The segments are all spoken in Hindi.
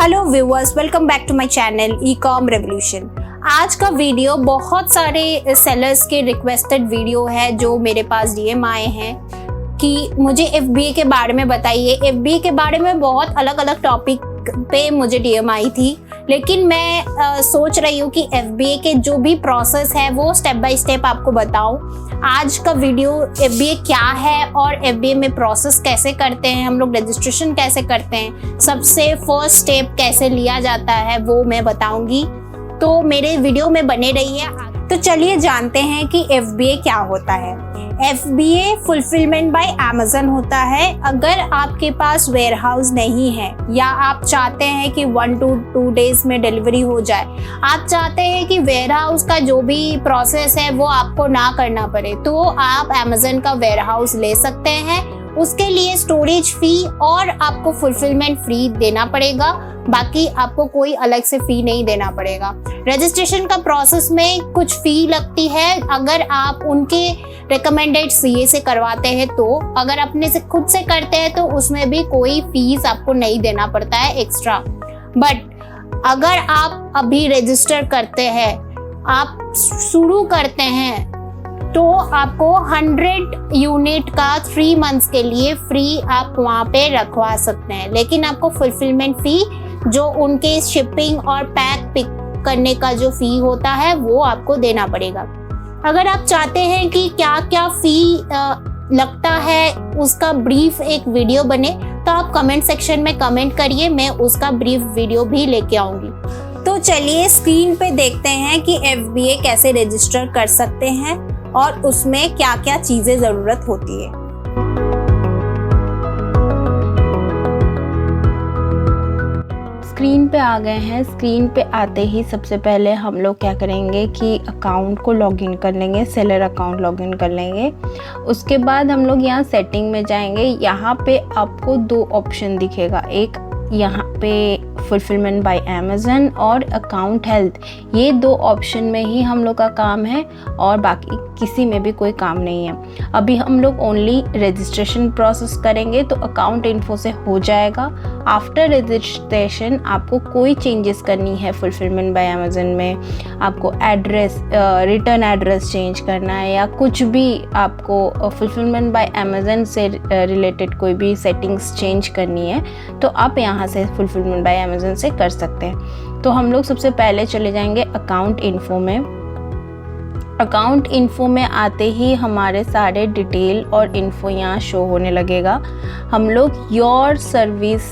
Hello viewers, welcome back to my channel e com revolution. आज का वीडियो बहुत सारे सेलर्स के रिक्वेस्टेड वीडियो है जो मेरे पास डीएम आए हैं कि मुझे एफबीए के बारे में बताइए। एफबीए के बारे में बहुत अलग अलग टॉपिक पे मुझे डीएम आई थी, लेकिन मैं सोच रही हूँ कि एफबीए के जो भी प्रोसेस है वो स्टेप बाय स्टेप आपको बताऊँ। आज का वीडियो एफबीए क्या है और एफबीए में प्रोसेस कैसे करते हैं, हम लोग रजिस्ट्रेशन कैसे करते हैं, सबसे फर्स्ट स्टेप कैसे लिया जाता है वो मैं बताऊंगी। तो मेरे वीडियो में बने रहिए। तो चलिए जानते हैं कि एफबीए क्या होता है। एफबीए फुलफिलमेंट बाय अमेज़न होता है। अगर आपके पास वेयर हाउस नहीं है या आप चाहते हैं कि 1 to 2 डेज में डिलीवरी हो जाए, आप चाहते हैं कि वेयर हाउस का जो भी प्रोसेस है वो आपको ना करना पड़े, तो आप अमेज़न का वेयर हाउस ले सकते हैं। उसके लिए स्टोरेज फी और आपको फुलफिलमेंट फ्री देना पड़ेगा, बाकी आपको कोई अलग से फी नहीं देना पड़ेगा। रजिस्ट्रेशन का प्रोसेस में कुछ फी लगती है अगर आप उनके रिकमेंडेड सीए से करवाते हैं, तो अगर अपने से खुद से करते हैं तो उसमें भी कोई फीस आपको नहीं देना पड़ता है एक्स्ट्रा। बट अगर आप अभी रजिस्टर करते हैं, आप शुरू करते हैं, तो आपको 100 यूनिट का 3 मंथ्स के लिए फ्री आप वहाँ पे रखवा सकते हैं, लेकिन आपको फुलफिलमेंट फी जो उनके शिपिंग और पैक पिक करने का जो फी होता है वो आपको देना पड़ेगा। अगर आप चाहते हैं कि क्या क्या फी लगता है उसका ब्रीफ एक वीडियो बने, तो आप कमेंट सेक्शन में कमेंट करिए, मैं उसका ब्रीफ वीडियो भी लेके आऊँगी। तो चलिए स्क्रीन पे देखते हैं कि एफबीए कैसे रजिस्टर कर सकते हैं और उसमें क्या क्या चीज़ें ज़रूरत होती है। स्क्रीन पे आ गए हैं। स्क्रीन पे आते ही सबसे पहले हम लोग क्या करेंगे कि अकाउंट को लॉगिन कर लेंगे, सेलर अकाउंट लॉगिन कर लेंगे। उसके बाद हम लोग यहाँ सेटिंग में जाएंगे। यहाँ पे आपको 2 ऑप्शन दिखेगा, एक यहाँ पे फुलफिलमेंट बाय अमेज़न और अकाउंट हेल्थ। ये 2 ऑप्शन में ही हम लोग का काम है और बाकी किसी में भी कोई काम नहीं है। अभी हम लोग ओनली रजिस्ट्रेशन प्रोसेस करेंगे, तो अकाउंट इन्फो से हो जाएगा। आफ्टर रजिस्ट्रेशन आपको कोई चेंजेस करनी है फुलफिलमेंट बाय अमेज़न में, आपको एड्रेस रिटर्न एड्रेस चेंज करना है या कुछ भी आपको फुलफिलमेंट बाय अमेज़न से रिलेटेड कोई भी सेटिंग्स चेंज करनी है, तो आप यहाँ से फुलफिलमेंट बाय अमेज़न से कर सकते हैं। तो हम लोग सबसे पहले चले जाएंगे अकाउंट इन्फो में। अकाउंट इन्फो में आते ही हमारे सारे डिटेल और इन्फो यहाँ शो होने लगेगा। हम लोग योर सर्विस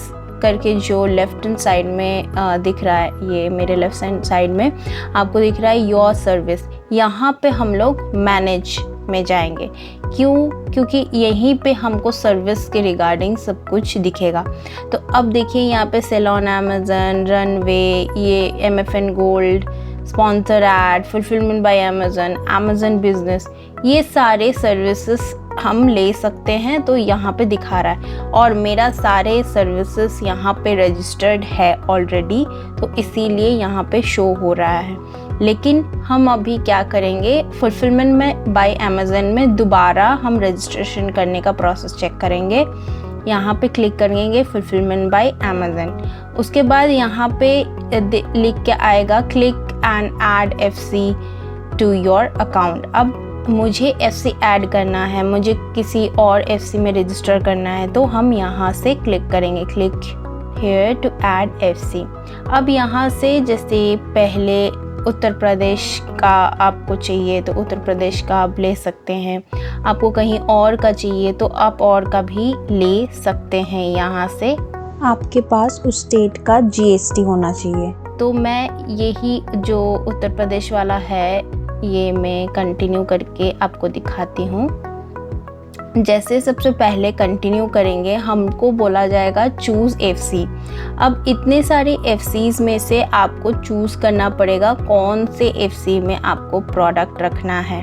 करके जो लेफ्ट हैंड साइड में दिख रहा है, ये मेरे लेफ्ट हैंड साइड में आपको दिख रहा है योर सर्विस, यहाँ पे हम लोग मैनेज में जाएंगे। क्योंकि यहीं पे हमको सर्विस के रिगार्डिंग सब कुछ दिखेगा। तो अब देखिए यहाँ पे सेल ऑन अमेज़न, रनवे, ये MFN gold, sponsor add, fulfilment bye Amazon, Amazon business, ये सारे सर्विसेज हम ले सकते हैं। तो यहाँ पे दिखा रहा है और मेरा सारे सर्विसेज यहाँ पे रजिस्टर्ड है ऑलरेडी, तो इसीलिए यहाँ पे शो हो रहा है। लेकिन हम अभी क्या करेंगे, फुलफिलमेंट में बाय अमेज़न में दोबारा हम रजिस्ट्रेशन करने का प्रोसेस चेक करेंगे। यहाँ पे क्लिक करेंगे फुलफिलमेंट बाय अमेज़न। उसके बाद यहाँ पे लिख के आएगा click and add FC to your account. अब मुझे FC ऐड करना है, मुझे किसी और FC में रजिस्टर करना है, तो हम यहाँ से क्लिक करेंगे, click here to add FC। अब यहाँ से जैसे पहले उत्तर प्रदेश का आपको चाहिए तो उत्तर प्रदेश का आप ले सकते हैं, आपको कहीं और का चाहिए तो आप और का भी ले सकते हैं। यहाँ से आपके पास उस स्टेट का GST होना चाहिए। तो मैं यही जो उत्तर प्रदेश वाला है ये मैं कंटिन्यू करके आपको दिखाती हूँ। जैसे सबसे पहले कंटिन्यू करेंगे, हमको बोला जाएगा चूज़ FC। अब इतने सारे FCs में से आपको चूज़ करना पड़ेगा कौन से FC में आपको प्रोडक्ट रखना है,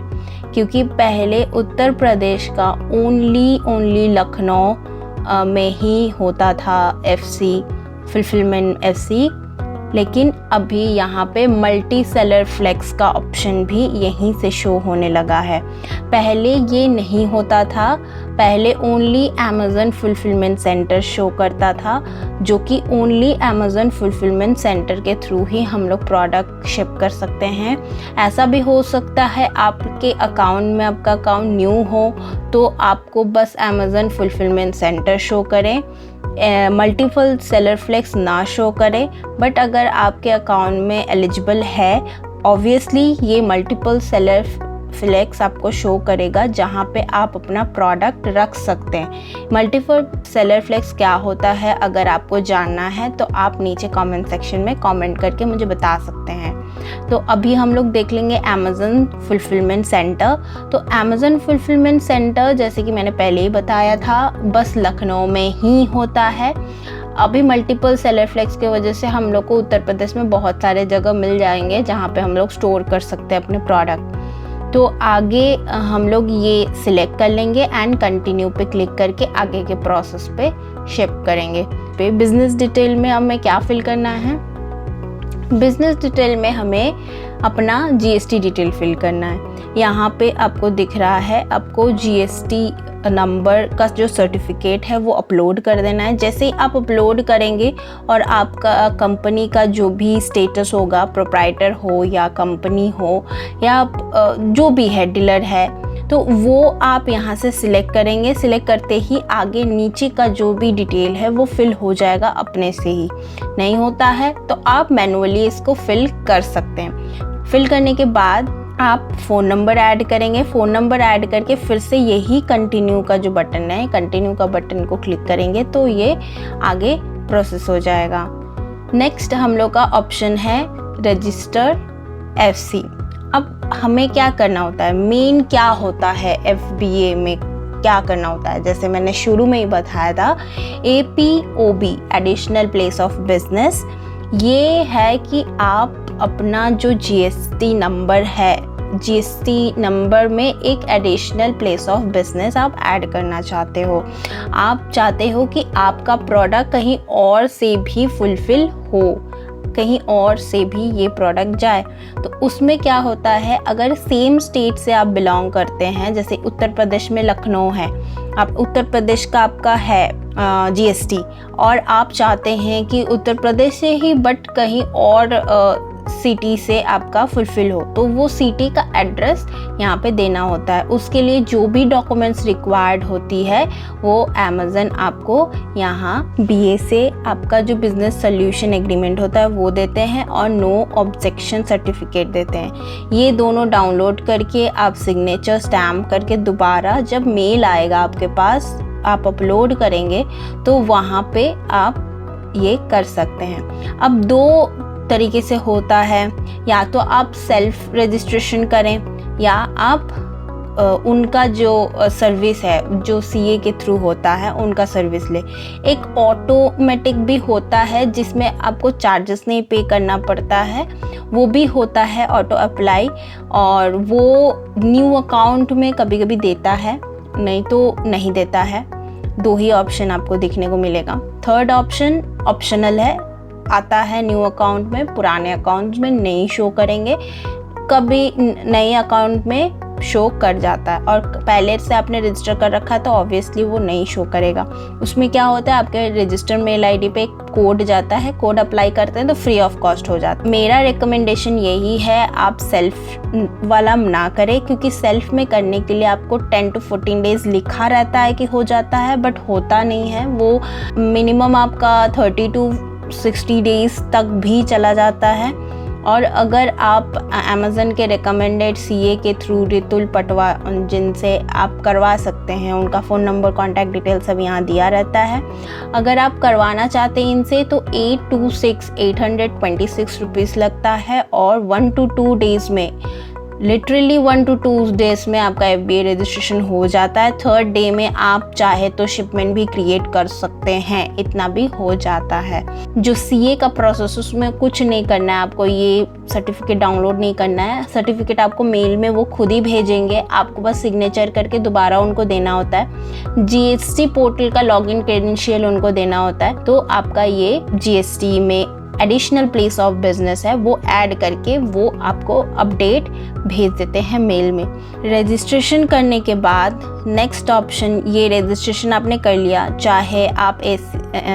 क्योंकि पहले उत्तर प्रदेश का ओनली लखनऊ में ही होता था FC, फुलफिलमेंट FC, लेकिन अभी यहाँ पे मल्टी सेलर फ्लेक्स का ऑप्शन भी यहीं से शो होने लगा है। पहले ये नहीं होता था, पहले only Amazon fulfilment centre show करता था, जो कि ओनली अमेज़न फुलफिलमेंट सेंटर के थ्रू ही हम लोग प्रोडक्ट शिप कर सकते हैं। ऐसा भी हो सकता है आपके अकाउंट में, आपका अकाउंट न्यू हो तो आपको बस अमेज़न फुलफिलमेंट सेंटर शो करें, मल्टीपल सेलर फ्लेक्स ना शो करे। बट अगर आपके अकाउंट में एलिजिबल है, ऑब्वियसली ये मल्टीपल सेलर फ्लेक्स आपको शो करेगा जहाँ पे आप अपना प्रोडक्ट रख सकते हैं। मल्टीपल सेलर फ्लेक्स क्या होता है, अगर आपको जानना है तो आप नीचे कमेंट सेक्शन में कमेंट करके मुझे बता सकते हैं। तो अभी हम लोग देख लेंगे अमेज़न फुलफिलमेंट सेंटर। तो अमेज़न फुलफिलमेंट सेंटर जैसे कि मैंने पहले ही बताया था, बस लखनऊ में ही होता है। अभी मल्टीपल सेलर फ्लेक्स की वजह से हम लोग को उत्तर प्रदेश में बहुत सारे जगह मिल जाएंगे जहाँ पे हम लोग स्टोर कर सकते हैं अपने प्रोडक्ट। तो आगे हम लोग ये सिलेक्ट कर लेंगे एंड कंटिन्यू पे क्लिक करके आगे के प्रोसेस पे शिप करेंगे। पे बिजनेस डिटेल में हमें क्या फिल करना है, बिजनेस डिटेल में हमें अपना जीएसटी डिटेल फिल करना है। यहाँ पे आपको दिख रहा है, आपको जीएसटी नंबर का जो सर्टिफिकेट है वो अपलोड कर देना है। जैसे ही आप अपलोड करेंगे और आपका कंपनी का जो भी स्टेटस होगा, प्रोप्राइटर हो या कंपनी हो या आप जो भी है डीलर है, तो वो आप यहाँ से सिलेक्ट करेंगे। सिलेक्ट करते ही आगे नीचे का जो भी डिटेल है वो फिल हो जाएगा अपने से ही। नहीं होता है तो आप मैनुअली इसको फिल कर सकते हैं। फिल करने के बाद आप फ़ोन नंबर ऐड करेंगे। फ़ोन नंबर ऐड करके फिर से यही कंटिन्यू का जो बटन है, कंटिन्यू का बटन को क्लिक करेंगे तो ये आगे प्रोसेस हो जाएगा। नेक्स्ट हम लोग का ऑप्शन है रजिस्टर एफसी। अब हमें क्या करना होता है, मेन क्या होता है एफबीए में क्या करना होता है, जैसे मैंने शुरू में ही बताया था, एपीओबी एडिशनल प्लेस ऑफ बिजनेस। ये है कि आप अपना जो जीएसटी नंबर है, जीएसटी नंबर में एक एडिशनल प्लेस ऑफ बिजनेस आप ऐड करना चाहते हो। आप चाहते हो कि आपका प्रोडक्ट कहीं और से भी फुलफिल हो, कहीं और से भी ये प्रोडक्ट जाए। तो उसमें क्या होता है, अगर सेम स्टेट से आप बिलोंग करते हैं, जैसे उत्तर प्रदेश में लखनऊ है, आप उत्तर प्रदेश का आपका है जीएसटी और आप चाहते हैं कि उत्तर प्रदेश से ही बट कहीं और सिटी से आपका फुलफिल हो, तो वो सिटी का एड्रेस यहाँ पे देना होता है। उसके लिए जो भी डॉक्यूमेंट्स रिक्वायर्ड होती है वो अमेज़न आपको यहाँ बीए से आपका जो बिजनेस सोल्यूशन एग्रीमेंट होता है वो देते हैं और नो ऑब्जेक्शन सर्टिफिकेट देते हैं। ये दोनों डाउनलोड करके आप सिग्नेचर स्टैम्प करके दोबारा जब मेल आएगा आपके पास, आप अपलोड करेंगे तो वहाँ पे आप ये कर सकते हैं। अब दो तरीके से होता है, या तो आप सेल्फ रजिस्ट्रेशन करें या आप उनका जो सर्विस है, जो सीए के थ्रू होता है उनका सर्विस ले। एक ऑटोमेटिक भी होता है जिसमें आपको चार्जेस नहीं पे करना पड़ता है, वो भी होता है ऑटो अप्लाई, और वो न्यू अकाउंट में कभी कभी देता है, नहीं तो नहीं देता है। दो ही ऑप्शन आपको देखने को मिलेगा। थर्ड ऑप्शन ऑप्शनल है, आता है न्यू अकाउंट में, पुराने अकाउंट में नहीं शो करेंगे, कभी नए अकाउंट में शो कर जाता है, और पहले से आपने रजिस्टर कर रखा है तो ऑब्वियसली वो नहीं शो करेगा। उसमें क्या होता है, आपके रजिस्टर मेल आईडी पे एक कोड जाता है, कोड अप्लाई करते हैं तो फ्री ऑफ कॉस्ट हो जाता है। मेरा रिकमेंडेशन यही है, आप सेल्फ वाला ना करें, क्योंकि सेल्फ में करने के लिए आपको 10 to 14 डेज लिखा रहता है कि हो जाता है, बट होता नहीं है। वो मिनिमम आपका 30 to 60 डेज तक भी चला जाता है। और अगर आप अमेज़न के रिकमेंडेड सीए के थ्रू रितुल पटवा, जिनसे आप करवा सकते हैं, उनका फ़ोन नंबर, कॉन्टैक्ट डिटेल सब यहाँ दिया रहता है। अगर आप करवाना चाहते हैं इनसे तो 826 रुपीज़ लगता है, और 1 to 2 डेज़ में, लिटरली 1 to 2 डेज़ में आपका एफबीए रजिस्ट्रेशन हो जाता है। थर्ड डे में आप चाहे तो शिपमेंट भी क्रिएट कर सकते हैं, इतना भी हो जाता है। जो सीए का प्रोसेस, उसमें कुछ नहीं करना है आपको, ये सर्टिफिकेट डाउनलोड नहीं करना है। सर्टिफिकेट आपको मेल में वो खुद ही भेजेंगे, आपको बस सिग्नेचर करके दोबारा उनको देना होता है। जीएसटी पोर्टल का लॉगिन क्रेडेंशियल उनको देना होता है, तो आपका ये जीएसटी में एडिशनल प्लेस ऑफ बिजनेस है वो ऐड करके वो आपको अपडेट भेज देते हैं मेल में। रजिस्ट्रेशन करने के बाद नेक्स्ट ऑप्शन, ये रजिस्ट्रेशन आपने कर लिया, चाहे आप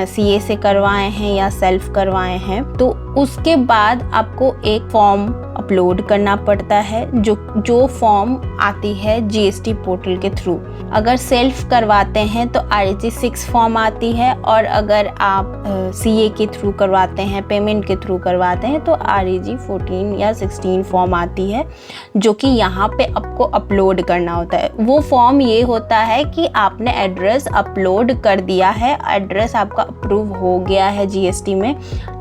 CA से करवाए हैं या सेल्फ करवाए हैं, तो उसके बाद आपको एक फॉर्म अपलोड करना पड़ता है जो फॉर्म आती है GST पोर्टल के थ्रू। अगर सेल्फ करवाते हैं तो REG 6 फॉर्म आती है, और अगर आप CA के थ्रू करवाते हैं, पेमेंट के थ्रू करवाते हैं, तो REG 14 या 16 फॉर्म आती है, जो कि यहाँ पे आपको अपलोड करना होता है। वो फॉर्म ये होता है कि आपने एड्रेस अपलोड कर दिया है, एड्रेस आपका अप्रूव हो गया है GST में,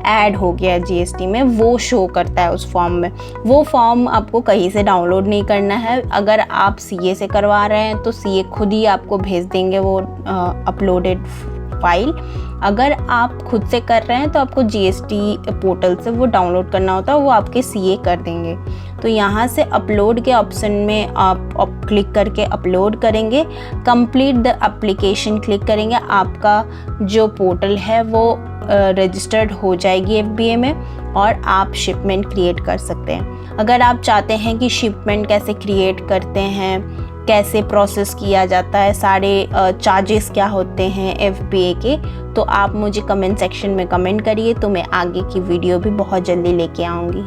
ऐड हो गया है GST में, वो शो करता है उस फॉर्म में। वो फॉर्म आपको कहीं से डाउनलोड नहीं करना है। अगर आप CA से करवा रहे हैं तो CA खुद ही आपको भेज देंगे वो अपलोडेड फाइल। अगर आप खुद से कर रहे हैं तो आपको GST पोर्टल से वो डाउनलोड करना होता है, वो आपके CA कर देंगे। तो यहाँ से अपलोड के ऑप्शन में आप क्लिक करके अपलोड करेंगे, कंप्लीट द एप्लीकेशन क्लिक करेंगे, आपका जो पोर्टल है वो रजिस्टर्ड हो जाएगी FBA में, और आप शिपमेंट क्रिएट कर सकते हैं। अगर आप चाहते हैं कि शिपमेंट कैसे क्रिएट करते हैं, कैसे प्रोसेस किया जाता है, सारे चार्जेस क्या होते हैं FBA के, तो आप मुझे कमेंट सेक्शन में कमेंट करिए, तो मैं आगे की वीडियो भी बहुत जल्दी लेके आऊँगी।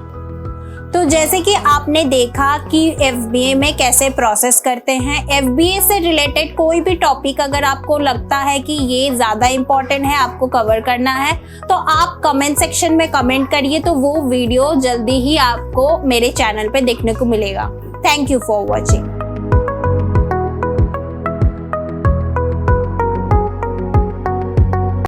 तो जैसे कि आपने देखा कि FBA में कैसे प्रोसेस करते हैं। FBA से रिलेटेड कोई भी टॉपिक अगर आपको लगता है कि ये ज़्यादा इम्पोर्टेंट है, आपको कवर करना है, तो आप कमेंट सेक्शन में कमेंट करिए, तो वो वीडियो जल्दी ही आपको मेरे चैनल पे देखने को मिलेगा। Thank you for watching.